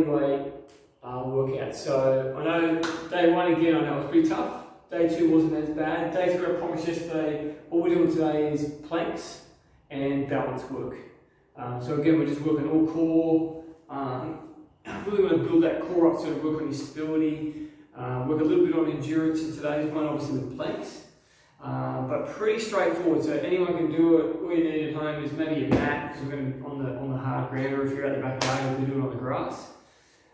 bodyweight workout. So I know day 1 again, I know it was pretty tough. Day 2 wasn't as bad. Day 3 I promised yesterday, all we're doing today is planks and balance work. So again, we're just working all core. Really want to build that core up, so to work on your stability. Work a little bit on endurance in today's one, obviously with planks. But pretty straightforward, so anyone can do it. All you need at home is maybe a mat, because we're going to be on the hard ground, or if you're at the back of the lane, we'll do it on the grass.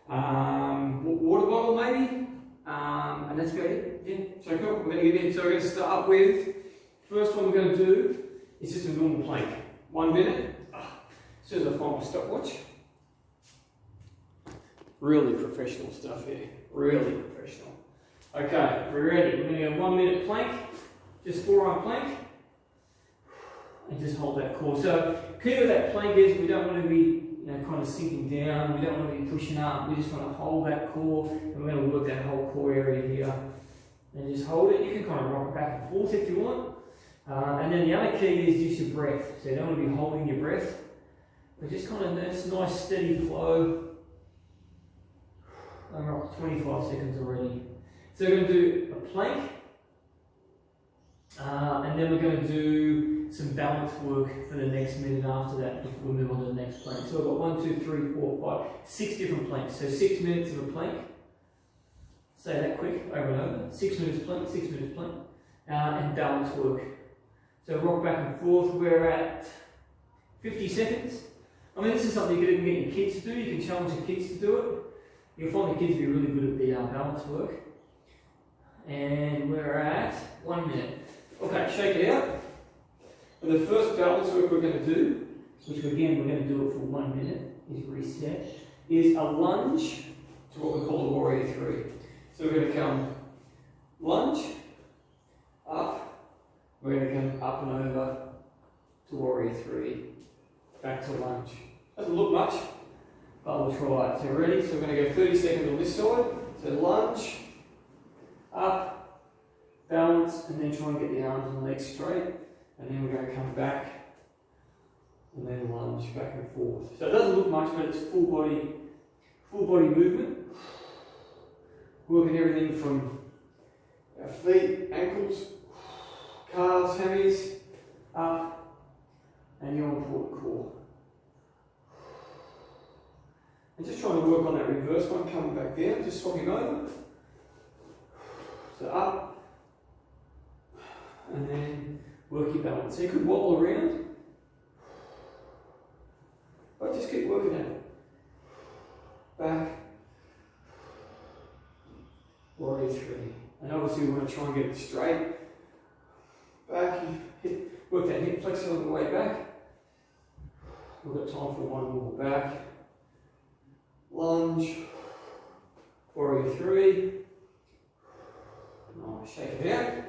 Water bottle maybe, and that's about it. Yeah, so cool. We're going to get in. So we're going to start with, first one we're going to do is just a normal plank. 1 minute. As soon as I find my stopwatch. Really professional stuff here. Really professional. Okay, we're ready. We're going to go 1 minute plank. Just forearm plank. And just hold that core. So key with that plank is we don't want to be kind of sinking down. We don't want to be pushing up. We just want to hold that core. And we're going to work that whole core area here. And just hold it. You can kind of rock it back and forth if you want. And then the other key is just your breath. So you don't want to be holding your breath. But just kind of this nice steady flow. I'm up to 25 seconds already. So we're going to do a plank, and then we're going to do some balance work for the next minute after that before we move on to the next plank. So I've got 1, 2, 3, 4, 5, 6 different planks. So 6 minutes of a plank. Say that quick, over and over. 6 minutes plank, 6 minutes plank, and balance work. So rock back and forth. We're at 50 seconds. I mean, this is something you can even get your kids to do. You can challenge your kids to do it. You'll find the kids be really good at the balance work. And we're at 1 minute. Okay, shake it out. And the first balance work we're going to do, which again we're going to do it for 1 minute, is reset, is a lunge to what we call a warrior 3. So we're going to come lunge, up, we're going to come up and over to warrior 3, back to lunge. Doesn't look much, but we'll try it. So ready? So we're going to go 30 seconds on this side. So lunge, up, balance, and then try and get the arms and legs straight. And then we're going to come back and then lunge back and forth. So it doesn't look much, but it's full body movement. Working everything from our feet, ankles, calves, hammies, up, and your important core. And just trying to work on that reverse one, coming back down, just swapping over. So up, and then work your balance. So you could wobble around, but just keep working at it. Back, warrior 3. And obviously we want to try and get it straight. Back, work that hip flexor on the way back. We've got time for one more. Back, lunge, warrior 3. Nice, shake it out.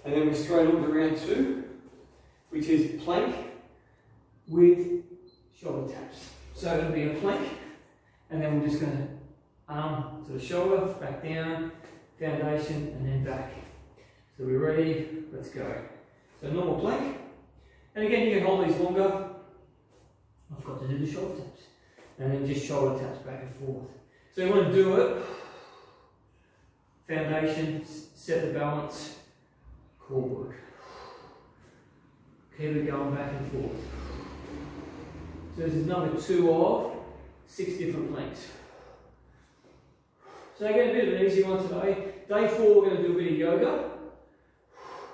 And then we're straight on to round 2, which is plank with shoulder taps. So it'll be a plank, and then we're just going to arm to the shoulder, back down, foundation, and then back. So we're ready, let's go. So normal plank, and again you can hold these longer. I forgot to do the shoulder taps. And then just shoulder taps back and forth. So you want to do it, foundation, set the balance, core work. Keep it going back and forth. So this is number 2 of 6 different planks. So again, a bit of an easy one today. Day 4 we're going to do a bit of yoga,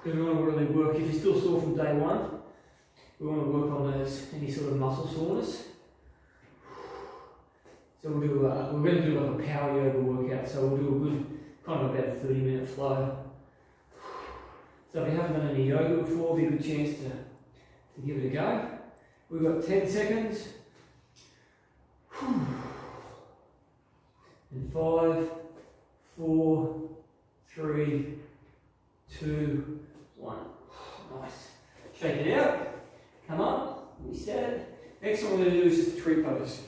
because we want to really work, if you're still sore from day 1, we want to work on those, any sort of muscle soreness. So we'll do, we're going to do like a power yoga workout, so we'll do a good, kind of about a 30-minute flow. So if you haven't done any yoga before, it'll be a good chance to give it a go. We've got 10 seconds. And 5, 4, 3, 2, 1. Nice. Shake it out. Come up. Reset it. Next one we're going to do is just a tree pose.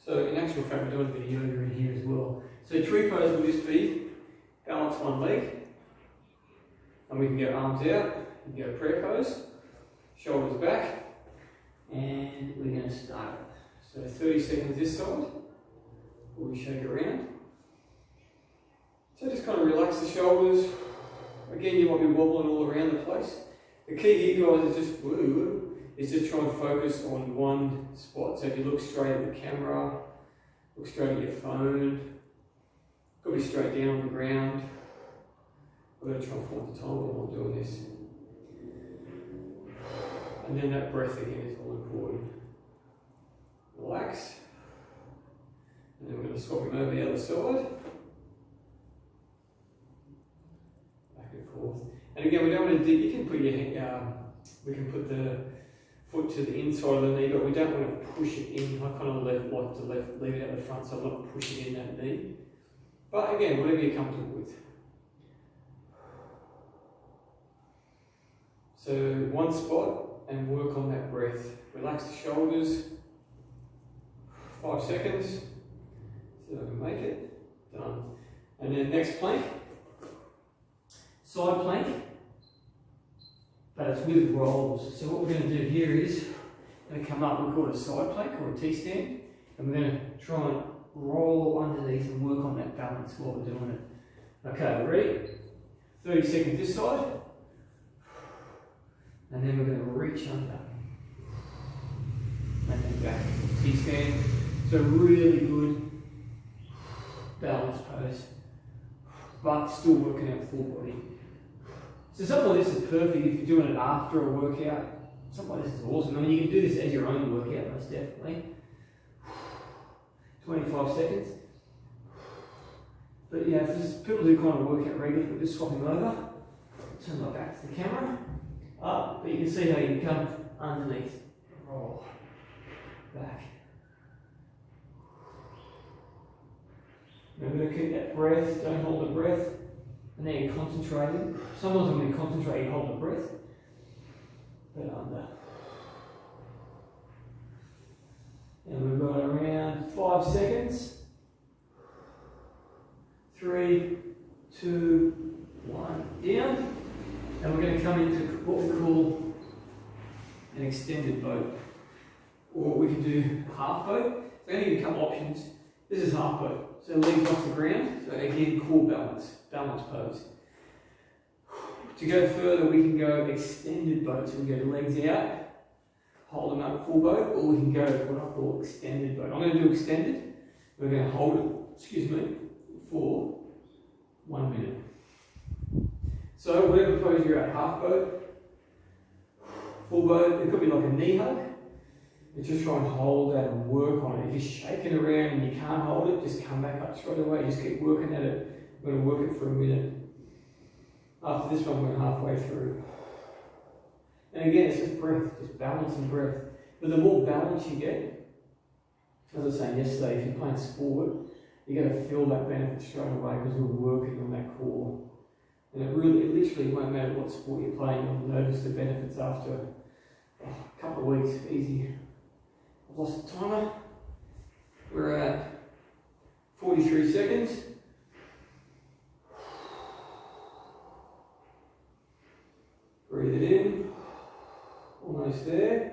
So in actual fact, we're doing a bit of yoga in here as well. So tree pose will just be balance one leg, and we can go arms out, we can go prayer pose, shoulders back, and we're going to start it. So 30 seconds this side, before we shake around. So just kind of relax the shoulders. Again, you might be wobbling all around the place. The key here, guys, is just try and focus on one spot. So if you look straight at the camera, look straight at your phone, got to be straight down on the ground. I'm going to try and find the time while I'm doing this. And then that breath again is all important. Relax. And then we're going to swap him over the other side. Back and forth. And again, we don't want to dip. You can put your hand, we can put the foot to the inside of the knee, but we don't want to push it in. I kind of like to leave it at the front, so I'm not pushing in that knee. But again, whatever you're comfortable with. So one spot and work on that breath. Relax the shoulders. 5 seconds. See if I can make it. Done. And then next plank. Side plank, but it's with rolls. So what we're going to do here is going to come up, we call it a side plank or a T-stand, and we're going to try and roll underneath and work on that balance while we're doing it. Okay, ready? 30 seconds this side, and then we're going to reach under, and then back, T-stand. So really good balance pose, but still working out full body. So something like this is perfect if you're doing it after a workout. Something like this is awesome. I mean, you can do this as your own workout, most definitely. 25 seconds. But yeah, if there's people who kind of work out regularly, we're just swapping over. Turn my back to the camera. Up, but you can see how you come underneath. Roll. Back. Remember to keep that breath, don't hold the breath. And then you're concentrating. Sometimes when you concentrate, you hold the breath. But under. And we've got around 5 seconds. 3, 2, 1, down. And we're going to come into what we call an extended boat. Or we can do half boat. So I'm going to give you a couple options. This is half boat. So legs off the ground. So again, core balance pose. To go further, we can go extended boat. So we go legs out, hold them up full boat, or we can go what I call extended boat. I'm going to do extended. We're going to hold it, for 1 minute. So whatever pose you're at, half boat, full boat, it could be like a knee hug. But just try and hold that and work on it. If you're shaking around and you can't hold it, just come back up straight away. Just keep working at it. We're going to work it for a minute. After this one, we're halfway through. And again, it's just breath, just balance and breath. But the more balance you get, as I was saying yesterday, if you're playing sport, you're going to feel that benefit straight away because we're working on that core. And it literally won't matter what sport you're playing, you'll notice the benefits after a couple of weeks, easy. I've lost the timer. We're at 43 seconds. Breathe it in. Almost there.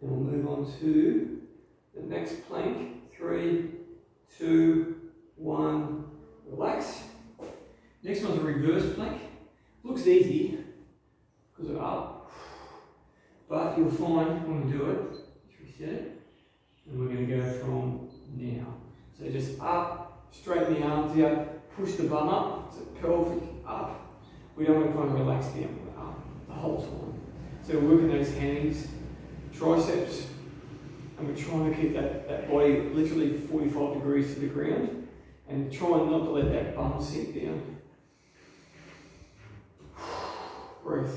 And we'll move on to the next plank. 3, 2, 1. Relax. Next one's a reverse plank. Looks easy because it's up. But you'll find when we do it, let's reset it. And we're going to go from now. So just up, straighten the arms out, push the bum up, so pelvic up. We don't want to kind of relax the arm up the whole time. So we're working those hands, triceps, and we're trying to keep that body literally 45 degrees to the ground and trying not to let that bum sink down. Breathe.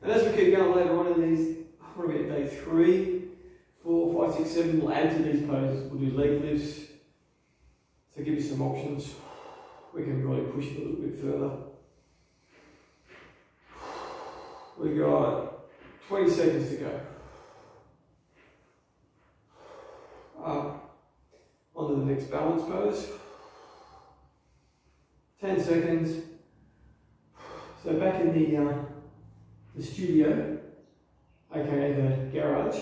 And as we keep going later on in these, what are we at day 3, 4, 5, 6, 7, we'll add to these poses. We'll do leg lifts. So give you some options. We can really push it a little bit further. We got 20 seconds to go. Up onto the next balance pose. 10 seconds. So back in the studio, aka the garage,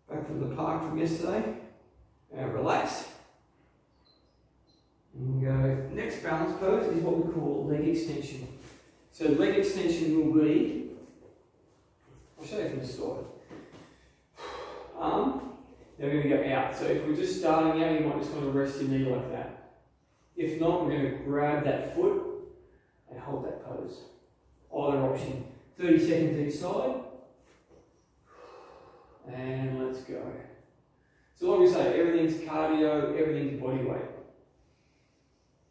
back from the park from yesterday, and relax. balance pose is what we call leg extension. So leg extension will be, I'll show you from the side. Now we're going to go out. So if we're just starting out, you might just want to rest your knee like that. If not, we're going to grab that foot and hold that pose. Either option. 30 seconds each side. And let's go. So like we say, everything's cardio, everything's body weight.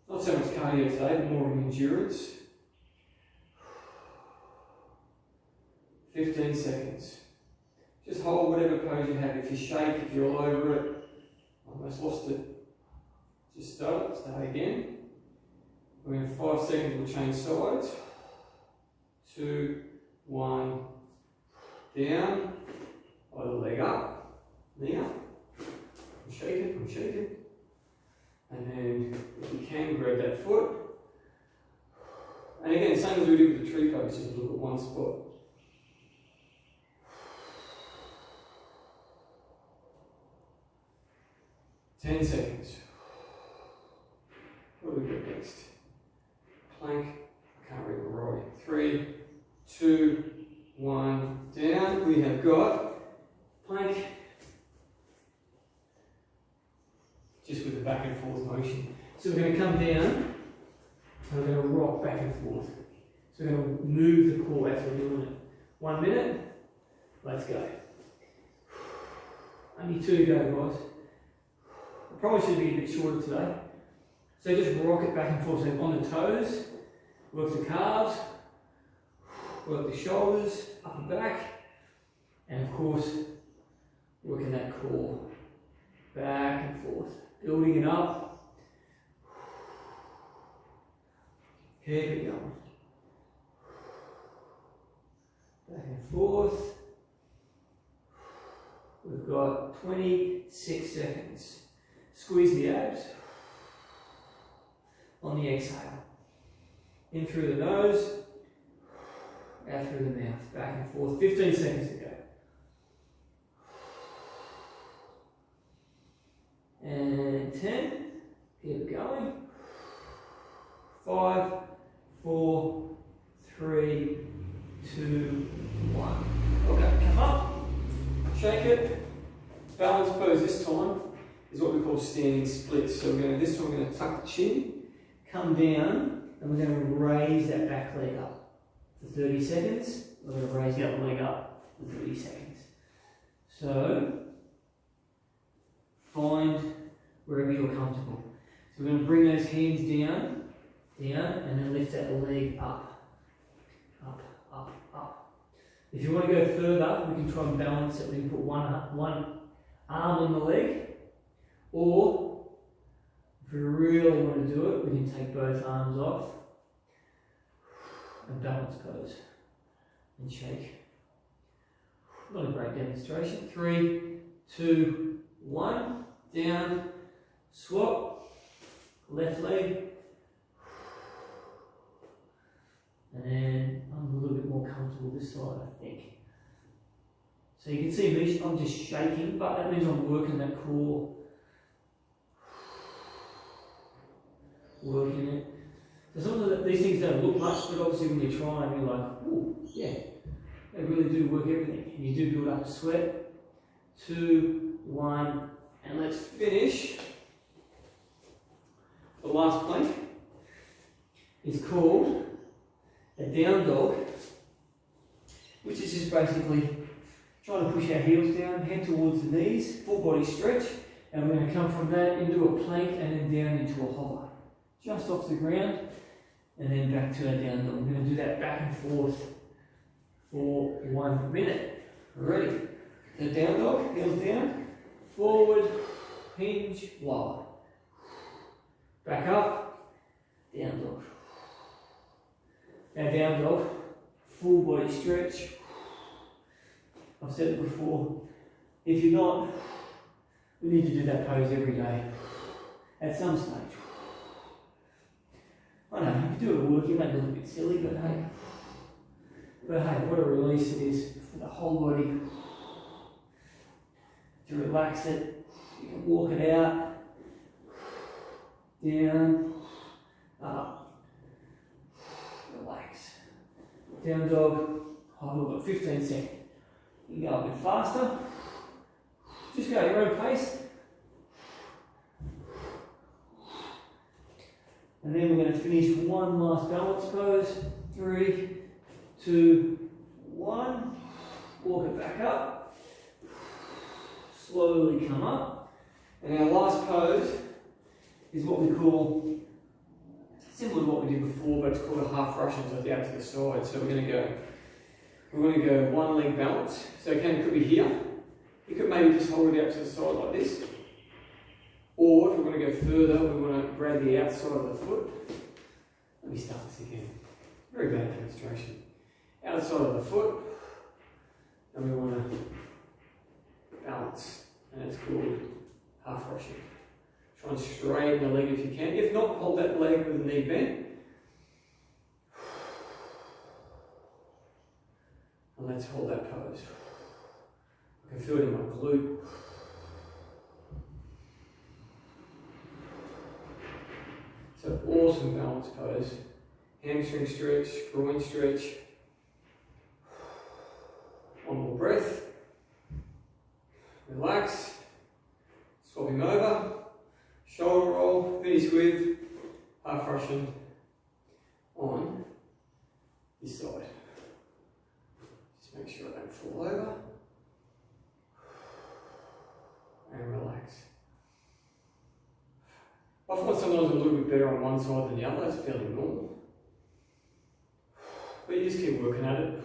Not so much cardio today, but more of endurance. 15 seconds. Just hold whatever pose you have. If you shake, if you're all over it, almost lost it. Just start again. We're in 5 seconds, we'll change sides. 2, 1, down. Either leg up, knee up. Shake it. And then, if you can, grab that foot. And again, same as we did with the tree pose, just look at one spot. Ten seconds. What do we got next? Plank. I can't read the right. 3, 2, 1, down. We have got plank. Just with the back and forth motion. So we're going to come down and we're going to rock back and forth. So we're going to move the core as we're doing it. 1 minute. Let's go. Only 2 to go, guys. Probably should be a bit shorter today. So just rock it back and forth. So on the toes, work the calves, work the shoulders, up and back, and of course, working that core back and forth, building it up. Keep it going. Back and forth. We've got 26 seconds. Squeeze the abs on the exhale. In through the nose, out through the mouth. Back and forth. 15 seconds to go. And 10. Keep it going. 5, 4, 3, 2, 1. Okay, come up. Shake it. Balance pose this time is what we call standing splits. So this time we're going to tuck the chin, come down, and we're going to raise that back leg up for 30 seconds. We're going to raise the other leg up for 30 seconds. So find wherever you're comfortable. So we're going to bring those hands down, and then lift that leg up, up, up, up. If you want to go further, we can try and balance it. We can put one arm on the leg. Or, if we really want to do it, we can take both arms off and balance pose and shake. Not a great demonstration. 3, 2, 1, down, swap, left leg, and then I'm a little bit more comfortable this side, I think. So you can see me, I'm just shaking, but that means I'm working that core. Working it. So some of these things don't look much, but obviously when you try and you're like, oh, yeah, they really do work everything. And you do build up a sweat. 2, 1, and let's finish. The last plank is called a down dog, which is just basically trying to push our heels down, head towards the knees, full body stretch, and we're going to come from that into a plank and then down into a hover. Just off the ground, and then back to our down dog. We're going to do that back and forth for 1 minute. Ready? The down dog, heels down, forward, hinge, lower. Back up, down dog. Now down dog, full body stretch. I've said it before, if you're not, we need to do that pose every day at some stage. I know, if you do it at work, you may be a little bit silly, but hey, what a release it is for the whole body to relax it. You can walk it out, down, up. Down dog. Oh, we've got 15 seconds. You can go a bit faster. Just go at your own pace. And then we're going to finish one last balance pose. 3, 2, 1. Walk it back up. Slowly come up. And our last pose is what we call, similar to what we did before, but it's called a half Russian, so it's out to the side. So we're going to go one leg balance. So again, it could be here. You could maybe just hold it out to the side like this. Or if we're going to go further, we want to grab the outside of the foot. Let me start this again. Very bad demonstration. Outside of the foot, and we want to balance, and it's called half Russian. Try and straighten the leg if you can. If not, hold that leg with the knee bent. And let's hold that pose. I can feel it in my glute. So awesome balance pose. Hamstring stretch, groin stretch. One more breath. Relax. Swapping over. Shoulder roll. Finish with half Russian on this side. Just make sure I don't fall over. And relax. I find sometimes a little bit better on one side than the other. That's fairly normal. But you just keep working at it.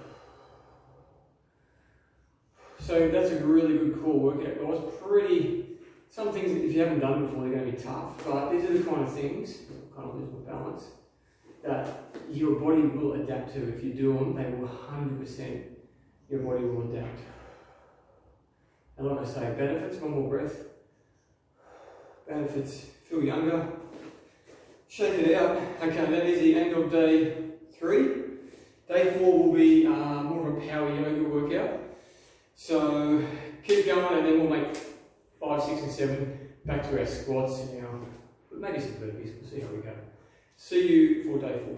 So that's a really good core workout, guys. Some things, if you haven't done before, they're going to be tough. But these are the kind of things, kind of lose my balance, that your body will adapt to. If you do them, they will 100%, your body will adapt. And like I say, benefits, one more breath. Benefits, feel younger. Shake it out. Okay, that is the end of day 3. Day 4 will be more of a power yoga workout. So keep going, and then we'll make 5, 6 and 7 back to our squats and maybe some burpees. We'll see how we go. See you for day 4.